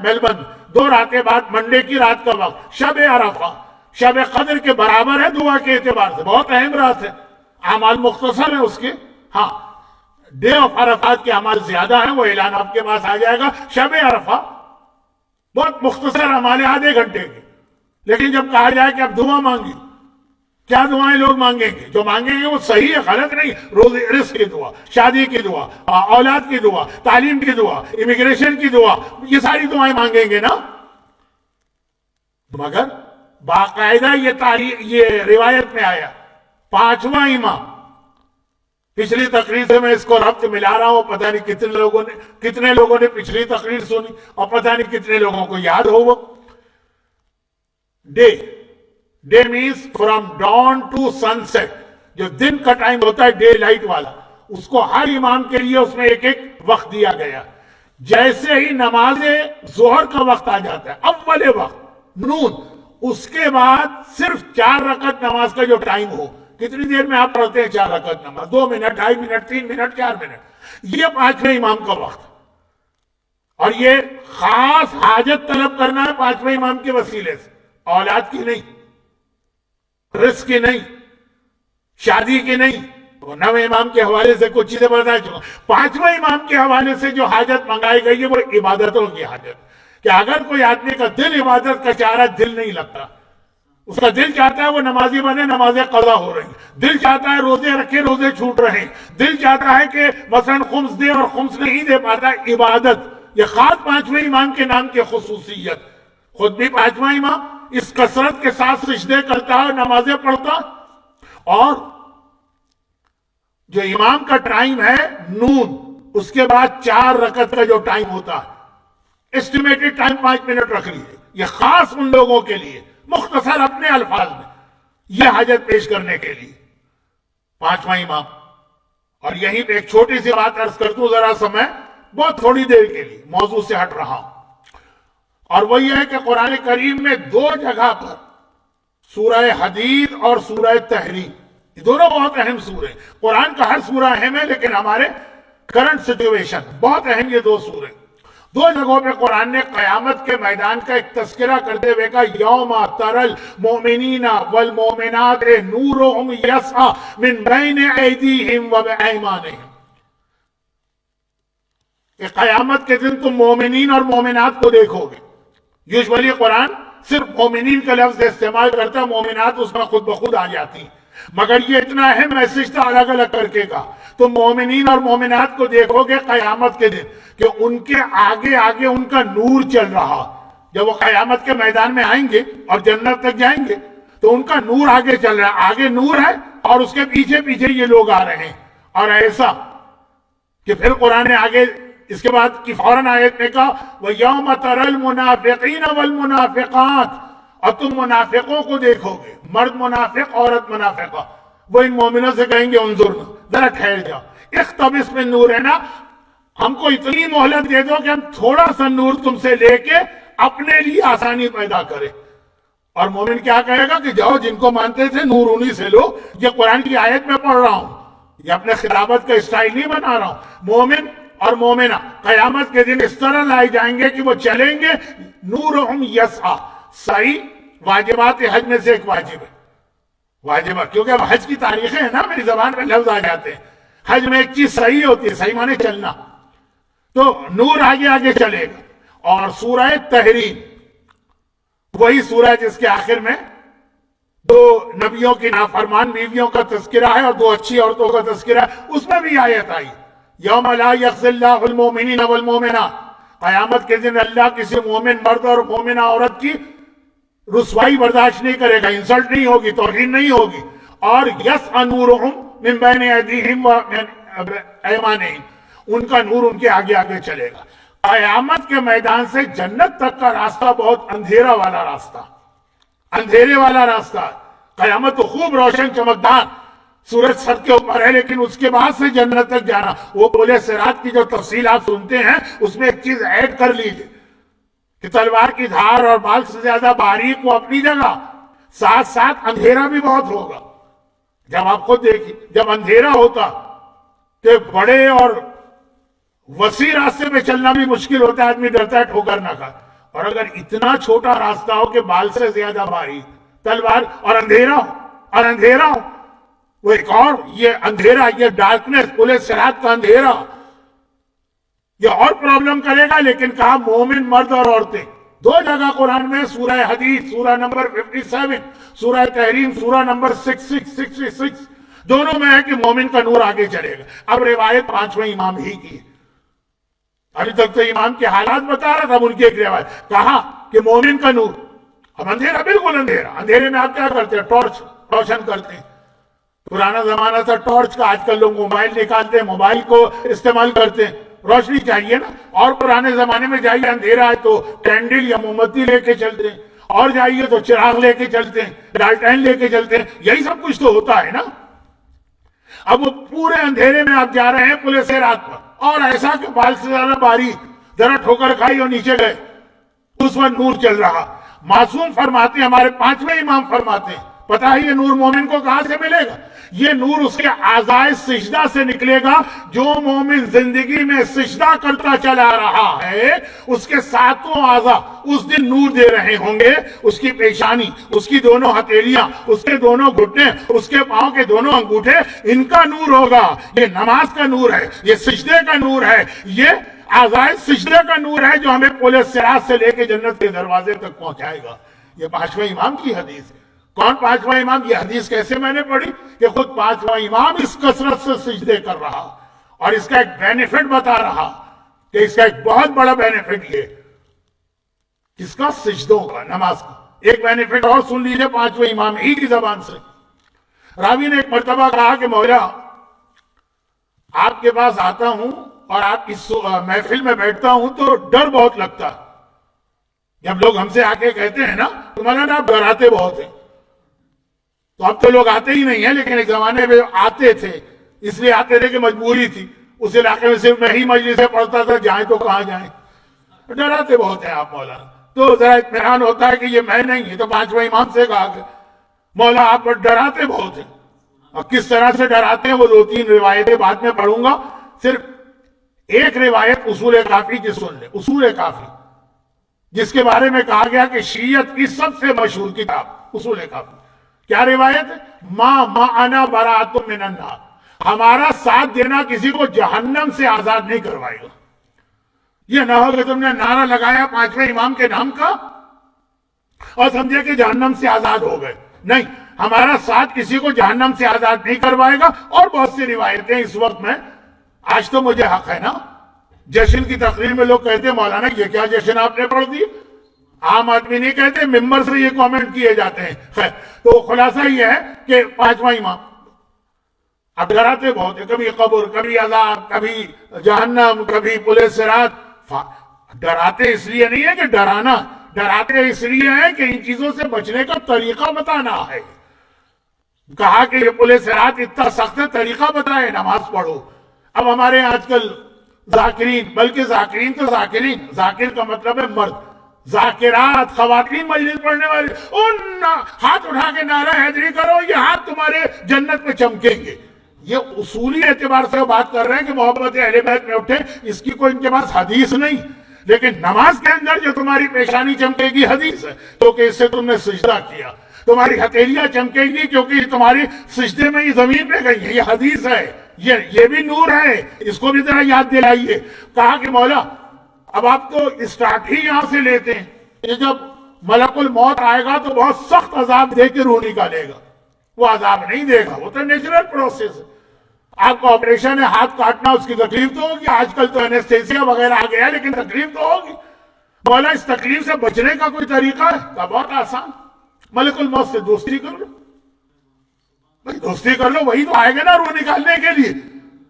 Melbourne 2 راتیں بعد Monday کی رات کا وقت شب عرفہ شب قدر کے برابر ہے دعا کے اعتبار سے، بہت اہم رات ہے، اعمال مختصر ہیں اس کے. ہاں ڈے آف عرفات کے اعمال زیادہ ہیں، وہ اعلان آپ کے پاس آ جائے گا. شب عرفہ بہت مختصر اعمال ہیں، آدھے گھنٹے کے. لیکن جب کہا جائے کہ اب دعا مانگی، کیا دعائیں لوگ مانگیں گے؟ جو مانگیں گے وہ صحیح ہے، غلط نہیں. روزی رزق کی دعا، شادی کی دعا، اولاد کی دعا، تعلیم کی دعا، امیگریشن کی دعا، یہ ساری دعائیں مانگیں گے نا. مگر باقاعدہ یہ روایت میں آیا 5واں امام. پچھلی تقریر سے میں اس کو ربط ملا رہا ہوں، پتہ نہیں کتنے لوگوں نے پچھلی تقریر سنی اور پتہ نہیں کتنے لوگوں کو یاد ہو. وہ day means from dawn to sunset, جو دن کا ٹائم ہوتا ہے ڈے لائٹ والا، اس کو ہر امام کے لیے اس میں ایک وقت دیا گیا. جیسے ہی نماز ظہر کا وقت آ جاتا ہے، اول وقت نون، اس کے بعد صرف 4 رکعت نماز کا جو ٹائم ہو. کتنی دیر میں آپ پڑھتے ہیں 4 رکعت نماز؟ 2 منٹ، 2.5 منٹ، 3 منٹ، 4 منٹ. یہ 5ویں امام کا وقت. اور یہ خاص حاجت طلب کرنا ہے 5ویں امام کے وسیلے سے، اولاد کی نہیں، رزق کی نہیں، شادی کی نہیں. 9ویں امام کے حوالے سے کچھ چیزیں بتا چکا. 5ویں امام کے حوالے سے جو حاجت منگائی گئی ہے وہ عبادتوں کی حاجت. کہ اگر کوئی آدمی کا دل عبادت کا چاہ رہا، دل نہیں لگتا، اس کا دل چاہتا ہے وہ نمازی بنے، نمازیں قضا ہو رہی، دل چاہتا ہے روزے رکھے، روزے چھوٹ رہے ہیں، دل چاہتا ہے کہ مثلا خمس دے اور خمس نہیں دے پاتا. عبادت یہ خاص 5ویں امام کے نام کی خصوصیت. خود بھی 5واں امام اس کثرت کے ساتھ سجدے کرتا ہے، نمازیں پڑھتا. اور جو امام کا ٹائم ہے نون، اس کے بعد 4 رکعت کا جو ٹائم ہوتا ہے، اسٹیمیٹڈ ٹائم 5 منٹ رکھ لیجیے. یہ خاص ان لوگوں کے لیے، مختصر اپنے الفاظ میں یہ حاجت پیش کرنے کے لیے 5واں امام. اور یہیں پہ ایک چھوٹی سی بات عرض کر دوں، ذرا سا میں بہت تھوڑی دیر کے لیے موضوع سے ہٹ رہا ہوں. اور وہ یہ ہے کہ قرآن کریم میں 2 جگہ پر سورہ حدید اور سورہ تحریم، یہ دونوں بہت اہم سورے. قرآن کا ہر سورہ اہم ہے، لیکن ہمارے کرنٹ سچویشن بہت اہم یہ 2 سورے. 2 جگہوں پہ قرآن نے قیامت کے میدان کا ایک تذکرہ کرتے ہوئے کہا یوم ترل مومنین والمومنات نورہم یسعی من بین ایدیہم و بایمانہم. کہ قیامت کے دن تم مومنین اور مومنات کو دیکھو گے. یوجولی قرآن صرف مومنین کا لفظ استعمال کرتا ہے، مومنات اس میں خود بخود آ جاتی ہیں، مگر یہ اتنا اہم میسج تھا الگ الگ کر کے کہا. تم مومنین اور مومنات کو دیکھو گے قیامت کے دن کہ ان کے آگے آگے ان کا نور چل رہا. جب وہ قیامت کے میدان میں آئیں گے اور جنت تک جائیں گے تو ان کا نور آگے چل رہا ہے، آگے نور ہے اور اس کے پیچھے پیچھے یہ لوگ آ رہے ہیں. اور ایسا کہ پھر قرآن نے آگے اس کے بعد کی فوراً آیت میں کہا وَيَوْمَ تَرَى الْمُنَافِقِينَ وَالْمُنَافِقَاتِ، اور تم منافقوں کو دیکھو گے، مرد منافق عورت منافقہ. وہ ان مومنوں سے کہیں گے انظرنا، ذرا ٹھہر جاؤ، اقتبس من نورنا، ہم کو اتنی مہلت دے دو کہ ہم تھوڑا سا نور تم سے لے کے اپنے لیے آسانی پیدا کرے. اور مومن کیا کہے گا کہ جاؤ جن کو مانتے تھے نور انہی سے لو. یہ قرآن کی آیت میں پڑھ رہا ہوں، یہ اپنے خطابت کا اسٹائل نہیں بنا رہا ہوں. مومن اور مومنہ قیامت کے دن اس طرح لائے جائیں گے کہ وہ چلیں گے نورہم یسعی. صحیح واجبات حج میں سے ایک واجب ہے، واجبات، کیونکہ اب حج کی تاریخیں ہیں نا، میری زبان میں لفظ آ جاتے ہیں. حج میں ایک چیز صحیح ہوتی ہے، صحیح معنی چلنا، تو نور آگے آگے چلے گا. اور سورہ تحریم وہی سورہ جس کے آخر میں 2 نبیوں کی نافرمان بیویوں کا تذکرہ ہے اور 2 اچھی عورتوں کا تذکرہ ہے. اس میں بھی آیت آئی یوم لا یخزی اللہ المؤمنین والمؤمنات، قیامت کے دن اللہ کسی مومن مرد اور مومنہ عورت کی رسوائی برداشت نہیں کرے گا، انسلٹ نہیں ہوگی، توہین نہیں ہوگی. اور یسعی نورہم من بین ایدیہم و من ایمانہم، ان کا نور ان کے آگے آگے چلے گا. قیامت کے میدان سے جنت تک کا راستہ بہت اندھیرا والا راستہ، اندھیرے والا راستہ. قیامت تو خوب روشن چمکدار، سورج سر کے اوپر ہے، لیکن اس کے بعد سے جنت تک جانا. وہ بولے صراط کی جو تفصیل آپ سنتے ہیں اس میں ایک چیز ایڈ کر لیجئے کہ تلوار کی دھار اور بال سے زیادہ باریک وہ اپنی جگہ، ساتھ ساتھ اندھیرا بھی بہت ہوگا. جب آپ خود دیکھیے جب اندھیرا ہوتا تو بڑے اور وسیع راستے پہ چلنا بھی مشکل ہوتا ہے، آدمی ڈرتا ہے ٹھوکر نہ کھائے. اور اگر اتنا چھوٹا راستہ ہو کہ بال سے زیادہ باریک تلوار اور اندھیرا ہو وہ ایک اور یہ اندھیرا، یہ ڈارکنیس، پورے صراط کا اندھیرا یہ اور پرابلم کرے گا. لیکن کہا مومن مرد اور عورتیں. 2 جگہ قرآن میں، سورہ حدید سورہ نمبر 57، سورہ تحریم سورہ نمبر 66 دونوں میں ہے کہ مومن کا نور آگے چلے گا. اب روایت 5ویں امام ہی کی. ابھی تک تو امام کے حالات بتا رہا تھا، ان کی ایک روایت کہا کہ مومن کا نور. اب اندھیرا، بالکل اندھیرا، اندھیرے میں آپ کیا کرتے ہیں؟ ٹارچ روشن کرتے ہیں. پرانا زمانہ تھا ٹارچ کا، آج کل لوگ موبائل نکالتے ہیں، موبائل کو استعمال کرتے ہیں. روشنی چاہیے نا. اور پرانے زمانے میں جائیے اندھیرا ہے تو کینڈل یا موم بتی لے کے چلتے ہیں، اور جائیے تو چراغ لے کے چلتے ہیں، لالٹین لے کے چلتے ہیں. یہی سب کچھ تو ہوتا ہے نا. اب وہ پورے اندھیرے میں آپ جا رہے ہیں پورے صراط پر، اور ایسا کہ بال سے زیادہ باریک، ذرا ٹھوکر کھائی اور نیچے گئے، اس وقت نور چل رہا. معصوم فرماتے ہیں، ہمارے 5ویں امام فرماتے ہیں، پتہ ہے یہ نور مومن کو کہاں سے ملے گا؟ یہ نور اس کے اعضائے سجدہ سے نکلے گا. جو مومن زندگی میں سجدہ کرتا چلا رہا ہے، اس کے 7 اعضاء اس دن نور دے رہے ہوں گے. اس کی پیشانی، اس کی دونوں ہتھیلیاں، اس کے دونوں گھٹنے، اس کے پاؤں کے دونوں انگوٹھے، ان کا نور ہوگا. یہ نماز کا نور ہے، یہ سجدے کا نور ہے، یہ اعضائے سجدے کا نور ہے جو ہمیں پورے صراط سے لے کے جنت کے دروازے تک پہنچائے گا. یہ 5ویں امام کی حدیث ہے. کون 5واں امام؟ یہ حدیث کیسے میں نے پڑھی کہ خود 5واں امام اس کثرت سے سجدے کر رہا اور اس کا ایک بینیفٹ بتا رہا کہ اس کا ایک بہت بڑا بینیفٹ یہ کس کا؟ سجدوں کا، نماز کا. ایک بینیفٹ اور سن لیجئے 5ویں امام ہی کی زبان سے. راوی نے ایک مرتبہ کہا کہ مولا آپ کے پاس آتا ہوں اور آپ اس محفل میں بیٹھتا ہوں تو ڈر بہت لگتا. جب لوگ ہم سے آ کے کہتے ہیں نا تو مولانا آپ ڈراتے بہت ہیں، تو اب تو لوگ آتے ہی نہیں ہیں، لیکن ایک زمانے میں آتے تھے، اس لیے آتے تھے کہ مجبوری تھی. اس علاقے میں صرف میں ہی مجلسیں پڑھتا تھا، جائیں تو کہاں جائیں. ڈراتے بہت ہیں آپ مولانا. تو ذرا اطمینان ہوتا ہے کہ یہ میں نہیں، یہ تو 5ویں امام سے کہا کہ مولا آپ ڈراتے بہت ہیں. اور کس طرح سے ڈراتے ہیں وہ 2-3 روایتیں بعد میں پڑھوں گا. صرف ایک روایت اصول کافی کی سن لیں. اصول کافی جس کے بارے میں کہا گیا کہ شیعت کی سب سے مشہور کتاب اصول کافی. کیا روایت ہے؟ ما انا براۃ من النار، ہمارا ساتھ دینا کسی کو جہنم سے آزاد نہیں کروائے گا. یہ نہ ہو کہ تم نے نعرہ لگایا 5ویں امام کے نام کا اور سمجھے کہ جہنم سے آزاد ہو گئے. نہیں، ہمارا ساتھ کسی کو جہنم سے آزاد نہیں کروائے گا. اور بہت سی روایتیں اس وقت میں، آج تو مجھے حق ہے نا، جشن کی تقریر میں لوگ کہتے ہیں مولانا یہ کیا جشن آپ نے پڑھ دی. عام آدمی نہیں کہتے، ممبر سے یہ کامنٹ کیے جاتے ہیں. خیر، تو خلاصہ یہ ہے کہ 5واں امام اب ڈراتے بہت ہیں، کبھی قبر، کبھی عذاب، کبھی جہنم، کبھی پولیس صراط. ڈراتے اس لیے نہیں ہے کہ ڈرانا، ڈراتے اس لیے ہے کہ ان چیزوں سے بچنے کا طریقہ بتانا ہے. کہا کہ یہ پولیس صراط اتنا سخت ہے، طریقہ بتائے، نماز پڑھو. اب ہمارے آج کل ذاکرین، بلکہ ذاکرین تو ذاکرین، ذاکر کا مطلب ہے مرد، ذاکرات خواتین مجلس پڑھنے والے، ان ہاتھ اٹھا کے نعرہ حیدری کرو، یہ ہاتھ تمہارے جنت میں چمکیں گے. یہ اصولی اعتبار سے بات کر رہے ہیں کہ محبت اہل بیت میں اٹھے. اس کی کوئی ان کے پاس حدیث نہیں، لیکن نماز کے اندر جو تمہاری پیشانی چمکے گی حدیث ہے، کیونکہ اس سے تم نے سجدہ کیا. تمہاری ہتھیلیاں چمکے گی کیونکہ تمہاری سجدے میں یہ زمین پہ گئی ہے، یہ حدیث ہے. یہ بھی نور ہے، اس کو بھی ذرا یاد دلائیے. کہا کہ مولا اب آپ تو اسٹارٹ ہی یہاں سے لیتے ہیں کہ جب ملک الموت آئے گا تو بہت سخت عذاب دے کے روح نکالے گا. وہ عذاب نہیں دے گا، وہ تو نیچرل پروسیس ہے. آپ کا آپریشن ہے، ہاتھ کاٹنا، اس کی تکلیف تو ہوگی. آج کل تو انیستھیسیا وغیرہ آ گیا، لیکن تکلیف تو ہوگی. مولا اس تکلیف سے بچنے کا کوئی طریقہ ہے؟ کہا بہت آسان، ملک الموت سے دوستی کر لو. بھائی دوستی کر لو، وہی تو آئے گا نا روح نکالنے کے لیے.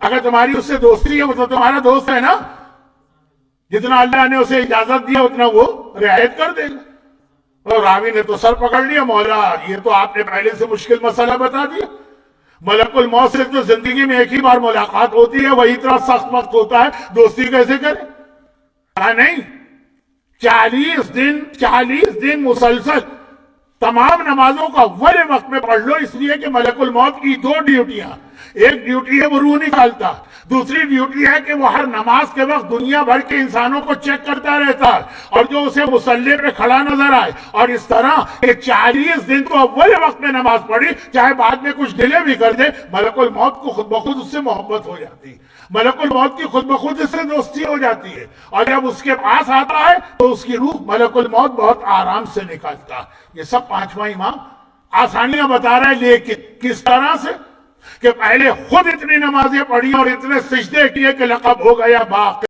اگر تمہاری اس سے دوستی ہے وہ تو تمہارا دوست ہے نا. جتنا اللہ نے اسے اجازت دیا اتنا وہ رعایت کر دے گا. اور راوی نے تو سر پکڑ لیا، مولا یہ تو آپ نے پہلے سے مشکل مسئلہ بتا دیا. ملک الموت سے تو زندگی میں ایک ہی بار ملاقات ہوتی ہے، وہی اتنا سخت وقت ہوتا ہے، دوستی کیسے کرے؟ نہیں، 40 دن مسلسل تمام نمازوں کا اول وقت میں پڑھ لو، اس لیے کہ ملک الموت کی 2 ڈیوٹیاں. ایک ڈیوٹی ہے وہ روح نکالتا، دوسری ڈیوٹی ہے کہ وہ ہر نماز کے وقت دنیا بھر کے انسانوں کو چیک کرتا رہتا ہے اور جو اسے مصلی پہ کھڑا نظر آئے، اور اس طرح کہ 40 دن تو اول وقت میں نماز پڑھی، چاہے بعد میں کچھ ڈیلے بھی کر دے، ملک الموت کو خود بخود اس سے محبت ہو جاتی، ملک الموت کی خود بخود اس سے دوستی ہو جاتی ہے، اور جب اس کے پاس آتا ہے تو اس کی روح ملک الموت بہت آرام سے نکالتا۔ یہ سب پانچواں امام آسانیاں بتا رہا ہے، لیکن کس طرح سے کہ پہلے خود اتنی نمازیں پڑھی اور اتنے سجدے کیے کہ لقب ہو گیا باقی